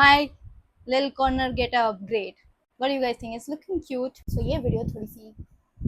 My little corner get a upgrade. What do you guys think? It's looking cute. So ये video थोड़ी सी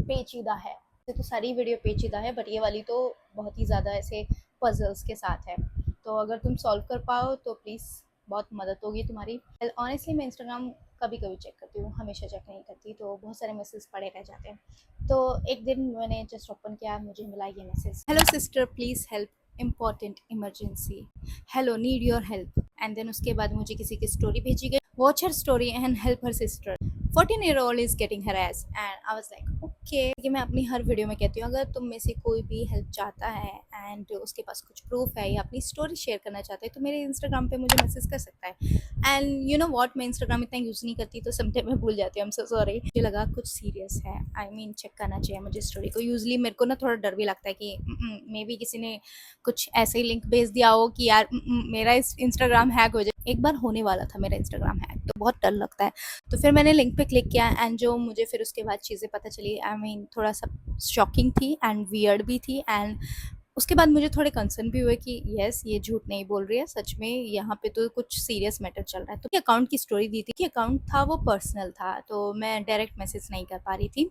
पेचीदा है। तो सारी वीडियो पेचीदा है बट ये वाली तो बहुत ही ज़्यादा ऐसे पजल्स के साथ है। तो अगर तुम सॉल्व कर पाओ तो प्लीज़ बहुत मदद होगी तुम्हारी। ऑनेस्टली मैं इंस्टाग्राम कभी कभी चेक करती हूँ, हमेशा चेक नहीं करती, तो बहुत सारे मैसेज पड़े रह जाते हैं। तो एक दिन मैंने जस्ट ओपन किया, मुझे मिला ये message, hello sister please help, important emergency, hello need your help. And then उसके बाद मुझे किसी की स्टोरी भेजी गई, watch her story and help her sister, 14-year-old is getting harassed and I was like okay। कि मैं अपनी हर वीडियो में कहती हूँ अगर तुम में से कोई भी हेल्प चाहता है एंड उसके पास कुछ प्रूफ है या अपनी स्टोरी शेयर करना चाहता है तो मेरे इंस्टाग्राम पे मुझे मैसेज कर सकता है। एंड यू नो व्हाट, मैं इंस्टाग्राम इतना यूज़ नहीं करती तो समटाइम मैं भूल जाती हूँ, सो सॉरी। मुझे लगा कुछ सीरियस है, आई मीन चेक करना चाहिए मुझे स्टोरी को। यूजली मेरे को ना थोड़ा डर भी लगता है कि मे बी किसी ने कुछ ऐसे ही लिंक भेज दिया हो कि यार मेरा इंस्टाग्राम हैक हो जाए। एक बार होने वाला था मेरा इंस्टाग्राम हैक, तो बहुत डर लगता है। तो फिर मैंने लिंक पे क्लिक किया एंड जो मुझे फिर उसके बाद चीज़ें पता चली, आई मीन थोड़ा सा शॉकिंग थी एंड वियर्ड भी थी। एंड उसके बाद मुझे थोड़े कंसर्न भी हुए कि यस ये झूठ नहीं बोल रही है, सच में यहाँ पे तो कुछ सीरियस मैटर चल रहा है। तो अकाउंट की स्टोरी दी थी कि अकाउंट था वो पर्सनल था, तो मैं डायरेक्ट मैसेज नहीं कर पा रही थी।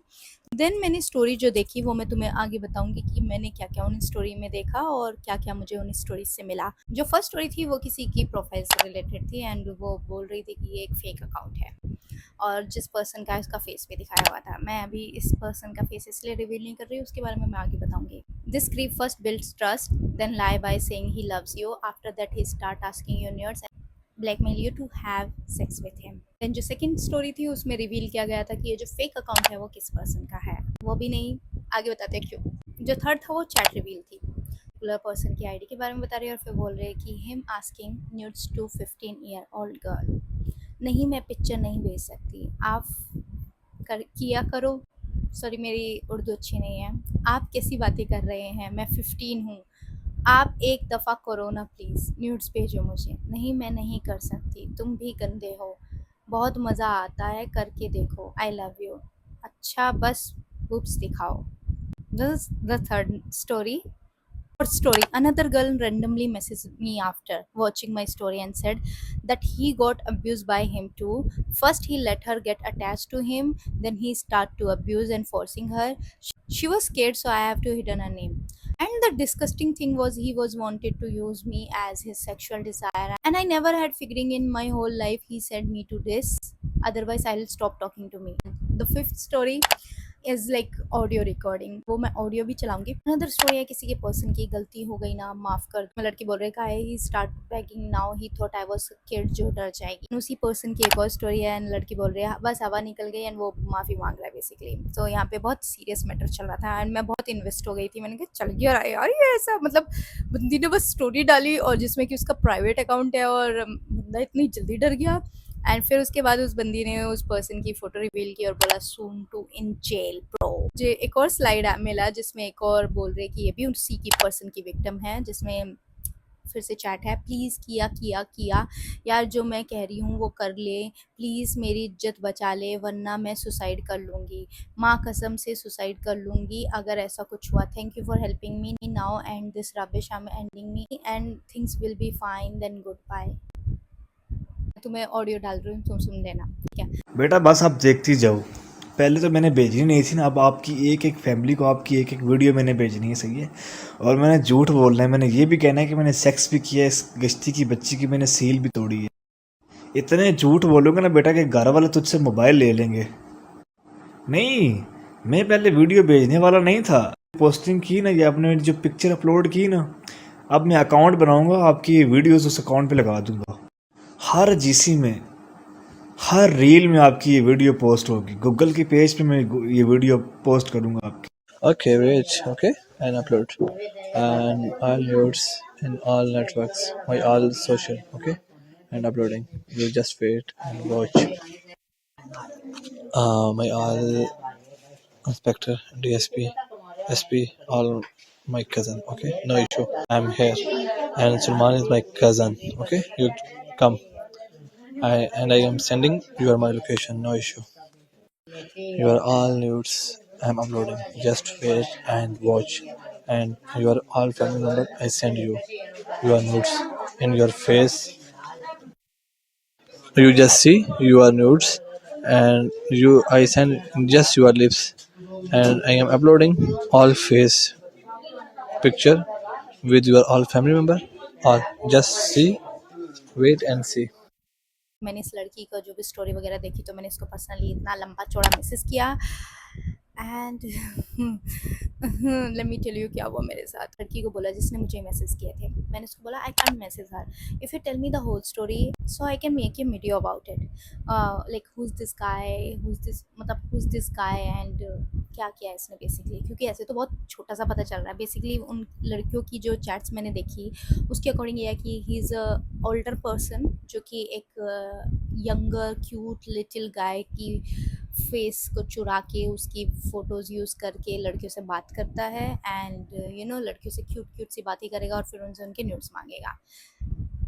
देन मैंने स्टोरी जो देखी वो मैं तुम्हें आगे बताऊंगी कि मैंने क्या क्या उन स्टोरी में देखा और क्या क्या मुझे उन स्टोरी से मिला। जो फर्स्ट स्टोरी थी वो किसी की प्रोफाइल से रिलेटेड थी एंड वो बोल रही थी कि ये एक फेक अकाउंट है और जिस पर्सन का इसका फेस भी दिखाया हुआ था। मैं अभी इस पर्सन का फेस इसलिए रिवील नहीं कर रही, उसके बारे में मैं आगे बताऊंगी। This creep first builds trust then lie by saying he loves you, after that he start asking your needs, blackmail you to have sex with him. Then जो सेकंड स्टोरी थी उसमें रिवील किया गया था कि ये जो फेक अकाउंट है वो किस पर्सन का है, वो भी नहीं, आगे बताते हैं क्यों। जो थर्ड था वो चैट रिवील थी, पर्सन की आईडी के बारे में बता रही है और फिर बोल रहे हैं कि him asking nudes to 15-year-old girl. नहीं मैं पिक्चर नहीं भेज सकती, आप किया करो। सॉरी मेरी उर्दू अच्छी नहीं है। आप कैसी बातें कर रहे हैं, मैं 15 हूँ, आप एक दफ़ा करो ना प्लीज़, न्यूड्स भेजो मुझे। नहीं मैं नहीं कर सकती, तुम भी गंदे हो, बहुत मज़ा आता है, करके देखो, आई लव यू। अच्छा बस बुब्स दिखाओ। This the third story. Fourth story, another girl randomly messaged me after watching my story and said that he got abused by him too. First he let her get attached to him, then he started to abuse and forcing her. She was scared, so I have to hidden her name. And the disgusting thing was he was wanted to use me as his sexual desire, and I never had figuring in my whole life he said me to this, otherwise I'll stop talking to me. The fifth story is like audio recording, वो मैं audio भी चलाऊंगी। Another story है किसी के person की गलती हो गई ना, माफ़ कर। मैं लड़की बोल रही है he start begging now he thought I was kid, जो डर जाएगी। उसी पर्सन की एक और स्टोरी है एंड लड़की बोल रही है बस हवा निकल गई एंड वो माफ़ी मांग रहा है बेसिकली। तो यहाँ पे बहुत सीरियस मैटर चल रहा था एंड मैं बहुत इन्वेस्ट हो गई थी। मैंने कहा चल गया यार ये ऐसा, मतलब बंदी ने बस स्टोरी डाली और जिसमें कि उसका प्राइवेट अकाउंट है और बंदा इतनी जल्दी डर गया। एंड फिर उसके बाद उस बंदी ने उस पर्सन की फोटो रिवील की और बोला soon to in jail bro. मुझे एक और स्लाइड मिला जिसमें एक और बोल रहे कि ये भी उसी की पर्सन की विक्टिम है, जिसमें फिर से चैट है, प्लीज़ किया किया किया यार, जो मैं कह रही हूँ वो कर ले प्लीज़, मेरी इज्जत बचा ले वरना मैं सुसाइड कर लूँगी, माँ कसम से सुसाइड कर लूँगी अगर ऐसा कुछ हुआ। Thank you for helping me now and this rubbish, I am ending me and things will be fine, then goodbye. तुम्हें ऑडियो डाल रही हूँ, तुम सुन लेना ठीक है। बेटा बस आप देखती जाओ। पहले तो मैंने भेजनी नहीं थी ना, अब आपकी एक एक फैमिली को आपकी एक एक वीडियो मैंने भेजनी है, सही है। और मैंने झूठ बोलना है, मैंने ये भी कहना है कि मैंने सेक्स भी किया है, इस गश्ती की बच्ची की मैंने सील भी तोड़ी है। इतने झूठ बोलोगे ना बेटा कि घर वाले तुझसे मोबाइल ले लेंगे। नहीं, मैं पहले वीडियो भेजने वाला नहीं था। पोस्टिंग की ना, ये आपने जो पिक्चर अपलोड की ना, अब मैं अकाउंट बनाऊंगा, आपकी वीडियोस उस अकाउंट पे लगा दूंगा। हर जीसी में, हर रील में आपकी ये वीडियो पोस्ट होगी। गूगल की पेज पे मैं ये वीडियो पोस्ट करूंगा आपकी। Okay, wait. Okay, and upload, and all yours in all networks, my all social. Okay, and uploading. You just wait and watch. My all inspector, DSP, SP, all my cousin. Okay, no issue. I'm here, and Sulman is my cousin. Okay, you come. I am sending you my location. No issue. You are all nudes. I'm uploading. Just wait and watch. And your all family member, I send you your nudes in your face. You just see your nudes, and I send just your lips, and I am uploading all face picture with your all family member, or just see, wait and see. मैंने इस लड़की का जो भी story वगैरह देखी तो मैंने इसको पर्सनली इतना लंबा चौड़ा मैसेज किया and let me tell you क्या हुआ मेरे साथ। लड़की को बोला जिसने मुझे मैसेज किए थे, मैंने उसको बोला I can't message her, if you tell me the whole story so I can make a video about it, like who is this guy, who is this, मतलब who is this guy and क्या किया इसने basically, क्योंकि ऐसे तो बहुत छोटा सा पता चल रहा है। बेसिकली उन लड़कियों की जो चैट्स मैंने देखी उसके अकॉर्डिंग ये है कि he is a older person, जो कि एक यंगर क्यूट लिटिल गाय की फेस को चुरा के उसकी फ़ोटोज़ यूज़ करके लड़कियों से बात करता है एंड यू नो लड़कियों से क्यूट क्यूट सी बातें करेगा और फिर उनसे उनके न्यूड्स मांगेगा।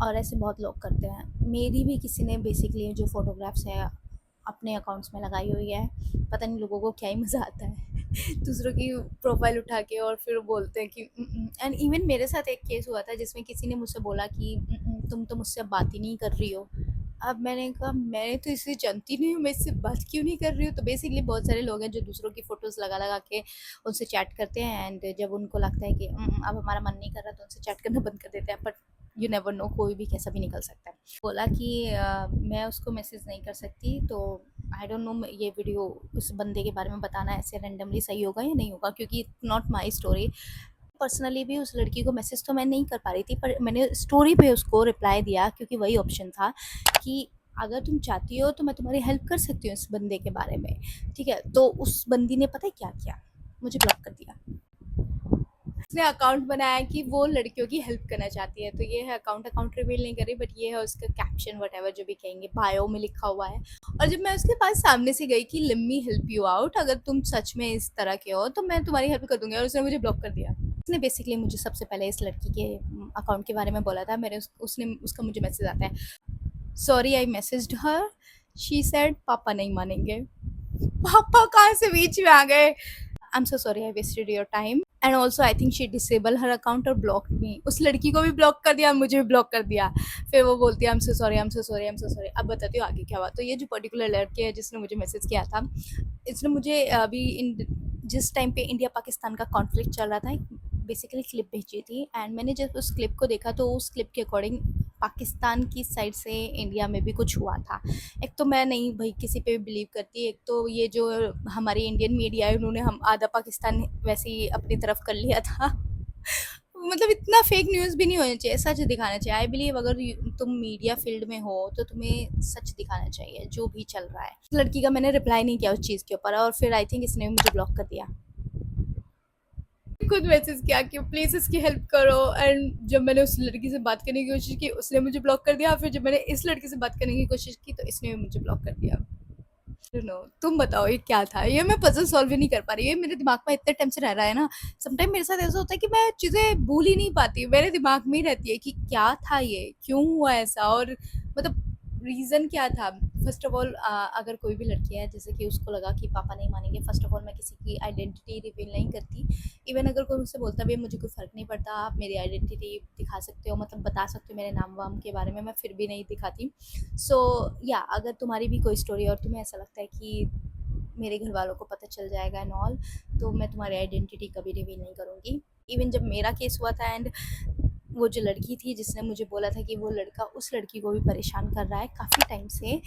और ऐसे बहुत लोग करते हैं। मेरी भी किसी ने बेसिकली जो फ़ोटोग्राफ्स है अपने अकाउंट्स में लगाई हुई है, पता नहीं लोगों को क्या ही मज़ा आता है दूसरों की प्रोफाइल उठा के और फिर बोलते हैं कि एंड इवन मेरे साथ एक केस हुआ था जिसमें किसी ने मुझसे बोला कि तुम तो मुझसे बात ही नहीं कर रही हो। अब मैंने कहा मैं तो इसे जानती नहीं हूँ, मैं इससे बात क्यों नहीं कर रही हूँ। तो बेसिकली बहुत सारे लोग हैं जो दूसरों की फ़ोटोज़ लगा लगा के उनसे चैट करते हैं एंड जब उनको लगता है कि अब हमारा मन नहीं कर रहा तो उनसे चैट करना बंद कर देते हैं। बट यू नेवर नो, कोई भी कैसा भी निकल सकता है। बोला कि मैं उसको मैसेज नहीं कर सकती, तो आई डोंट नो ये वीडियो उस बंदे के बारे में बताना ऐसे रैंडमली सही होगा या नहीं होगा, क्योंकि नॉट माई स्टोरी। पर्सनली भी उस लड़की को मैसेज तो मैं नहीं कर पा रही थी, पर मैंने स्टोरी पे उसको रिप्लाई दिया क्योंकि वही ऑप्शन था कि अगर तुम चाहती हो तो मैं तुम्हारी हेल्प कर सकती हूँ इस बंदे के बारे में, ठीक है। तो उस बंदी ने पता है क्या किया, मुझे ब्लॉक कर दिया। उसने अकाउंट बनाया कि वो लड़कियों की हेल्प करना चाहती है, तो ये है अकाउंट रिवील नहीं कर रही, बट ये है उसका कैप्शन वट जो भी कहेंगे बायो में लिखा हुआ है। और जब मैं उसके पास सामने से गई कि let me help you out, अगर तुम सच में इस तरह के हो तो मैं तुम्हारी हेल्प कर दूंगी, और उसने मुझे ब्लॉक कर दिया। उसने बेसिकली मुझे सबसे पहले इस लड़की के अकाउंट के बारे में बोला था। उसने उसका मुझे मैसेज आता है, sorry I messaged her, she said पापा नहीं मानेंगे। पापा कहाँ से बीच में आ गए। I am so sorry I wasted your time and also I think she disable her account और ब्लॉक मी। उस लड़की को भी ब्लॉक कर दिया, मुझे भी ब्लॉक कर दिया। फिर वो बोलती है आई am so sorry, I am so sorry, I am so sorry. अब बताती हूँ आगे क्या हुआ। तो ये जो पर्टिकुलर लड़की है जिसने मुझे मैसेज किया था, इसने मुझे अभी जिस टाइम पे इंडिया पाकिस्तान का कॉन्फ्लिक्ट चल रहा था बेसिकली क्लिप भेजी थी एंड मैंने जब उस क्लिप को देखा तो उस क्लिप के अकॉर्डिंग पाकिस्तान की साइड से इंडिया में भी कुछ हुआ था। एक तो मैं नहीं भाई किसी पे भी बिलीव करती, एक तो ये जो हमारी इंडियन मीडिया है उन्होंने हम आधा पाकिस्तान वैसे ही अपनी तरफ कर लिया था मतलब इतना फेक न्यूज़ भी नहीं होना चाहिए, सच दिखाना चाहिए। आई बिलीव अगर तुम मीडिया फील्ड में हो तो तुम्हें सच दिखाना चाहिए जो भी चल रहा है। लड़की का मैंने रिप्लाई नहीं किया उस चीज़ के ऊपर और फिर आई थिंक इसने मुझे ब्लॉक कर दिया। खुद मैसेज किया कि प्लीज़ इसकी हेल्प करो एंड जब मैंने उस लड़की से बात करने की कोशिश की उसने मुझे ब्लॉक कर दिया। फिर जब मैंने इस लड़की से बात करने की कोशिश की तो इसने भी मुझे ब्लॉक कर दिया। नो तुम बताओ ये क्या था। ये मैं पजल सॉल्व ही नहीं कर पा रही। ये मेरे दिमाग में इतने टाइम से रह रहा है ना, समटाइम मेरे साथ ऐसा होता है कि मैं चीज़ें भूल ही नहीं पाती, मेरे दिमाग में ही रहती है कि क्या था, ये क्यों हुआ ऐसा, और मतलब रीज़न क्या था। फर्स्ट ऑफ ऑल अगर कोई भी लड़की है जैसे कि उसको लगा कि पापा नहीं मानेंगे, फर्स्ट ऑफ ऑल मैं किसी की आइडेंटिटी रिवील नहीं करती। इवन अगर कोई मुझसे बोलता भी मुझे कोई फ़र्क नहीं पड़ता, आप मेरी आइडेंटिटी दिखा सकते हो, मतलब बता सकते हो मेरे नाम वाम के बारे में, मैं फिर भी नहीं दिखाती। सो या अगर तुम्हारी भी कोई स्टोरी और तुम्हें ऐसा लगता है कि मेरे घर वालों को पता चल जाएगा एंड ऑल, तो मैं तुम्हारी आइडेंटिटी कभी रिवील नहीं करूँगी। इवन जब मेरा केस हुआ था एंड वो जो लड़की थी जिसने मुझे बोला था कि वो लड़का उस लड़की को भी परेशान कर रहा है काफ़ी टाइम से,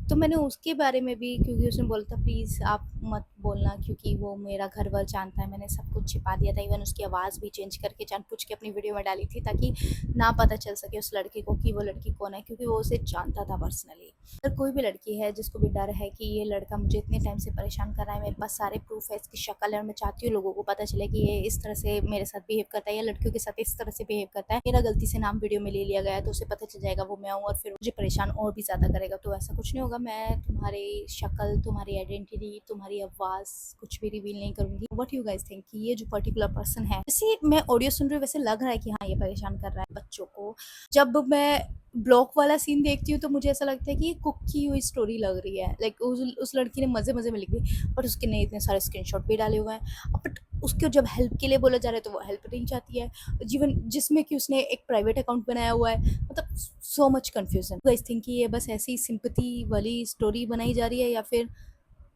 तो मैंने उसके बारे में भी, क्योंकि उसने बोला था प्लीज़ आप मत बोलना क्योंकि वो मेरा घर वर जानता है, मैंने सब कुछ छिपा दिया था। इवन उसकी आवाज़ भी चेंज करके जानबूझ के अपनी वीडियो में डाली थी ताकि ना पता चल सके उस लड़के को कि वो लड़की कौन है, क्योंकि वो उसे जानता था पर्सनली। अगर कोई भी लड़की है जिसको भी डर है कि ये लड़का मुझे इतने टाइम से परेशान कर रहा है, मेरे पास सारे प्रूफ है, इसकी शक्ल है और मैं चाहती हूँ लोगों को पता चले कि ये इस तरह से मेरे साथ बिहेव करता है या लड़कियों के साथ इस तरह से बिहेव करता है, मेरा गलती से नाम वीडियो में ले लिया गया है तो उसे पता चल जाएगा वो मैं हूँ और फिर मुझे परेशान और भी ज़्यादा करेगा। तो ऐसा कुछ नहीं होगा, मैं तुम्हारी शक्ल, तुम्हारी आइडेंटिटी, तुम्हारी आवाज़ कुछ भी रिवील नहीं करूँगी। व्हाट यू गाइस थिंक कि ये जो पर्टिकुलर पर्सन है, जैसे मैं ऑडियो सुन रही हूँ वैसे लग रहा है कि हाँ ये परेशान कर रहा है बच्चों को। जब मैं ब्लॉक वाला सीन देखती हूँ तो मुझे ऐसा लगता है कि ये कुक की हुई स्टोरी लग रही है, लाइक उस लड़की ने मज़े मज़े में लिख दी, बट उसके ने इतने सारे स्क्रीनशॉट भी डाले हुए हैं। बट उसको जब हेल्प के लिए बोला जा रहा है तो वो हेल्प नहीं चाहती है, जीवन जिसमें कि उसने एक प्राइवेट अकाउंट बनाया हुआ है, मतलब so much confusion. Guys think कि ये बस ऐसी सिंपैथी वाली स्टोरी बनाई जा रही है या फिर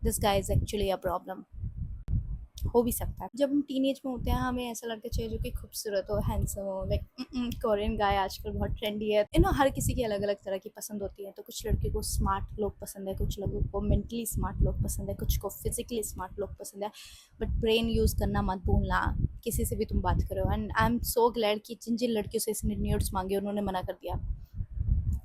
this guy is actually a problem. हो भी सकता है, जब हम टीनेज में होते हैं हमें ऐसा लड़का चाहिए जो कि खूबसूरत हो, हैंडसम हो, लाइक कोरियन गाय आजकल बहुत ट्रेंडी है, हर किसी की अलग अलग तरह की पसंद होती है। तो कुछ लड़के को स्मार्ट लोग पसंद है, कुछ लोगों को मेंटली स्मार्ट लोग पसंद है, कुछ को फिजिकली स्मार्ट लोग पसंद है, बट ब्रेन यूज़ करना मत भूलना, किसी से भी तुम बात करो। And I am so glad कि जिन जिन लड़कियों से इसने न्यूड्स मांगे उन्होंने मना कर दिया,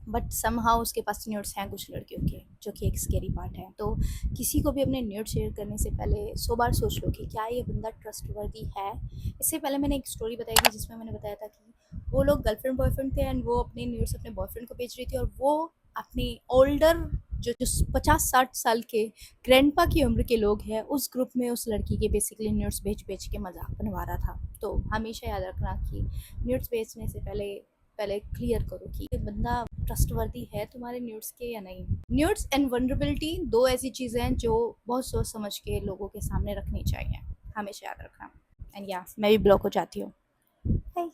बट समहाउ उसके पास न्यूड्स हैं कुछ लड़कियों के, जो कि एक स्केरी पार्ट है। तो किसी को भी अपने न्यूड शेयर करने से पहले 100 बार सोच लो कि क्या ये बंदा ट्रस्टवर्दी है। इससे पहले मैंने एक स्टोरी बताई थी जिसमें मैंने बताया था कि वो लोग गर्लफ्रेंड बॉयफ्रेंड थे एंड वो अपने न्यूड्स अपने बॉयफ्रेंड को भेज रही थी, और वो अपनी ओल्डर जो जो 50-60 साल के ग्रैंडपा की उम्र के लोग हैं उस ग्रुप में उस लड़की के बेसिकली न्यूड्स भेज भेज के मजाक बनवा रहा था। तो हमेशा याद रखना कि न्यूड्स भेजने से पहले पहले क्लियर करो कि ये बंदा ट्रस्टवर्दी है तुम्हारे न्यूड्स के या नहीं। न्यूड्स एंड वनरेबिलिटी दो ऐसी चीज़ें हैं जो बहुत सोच समझ के लोगों के सामने रखनी चाहिए, हमेशा याद रखना। एंड या मैं भी ब्लॉक हो जाती हूँ।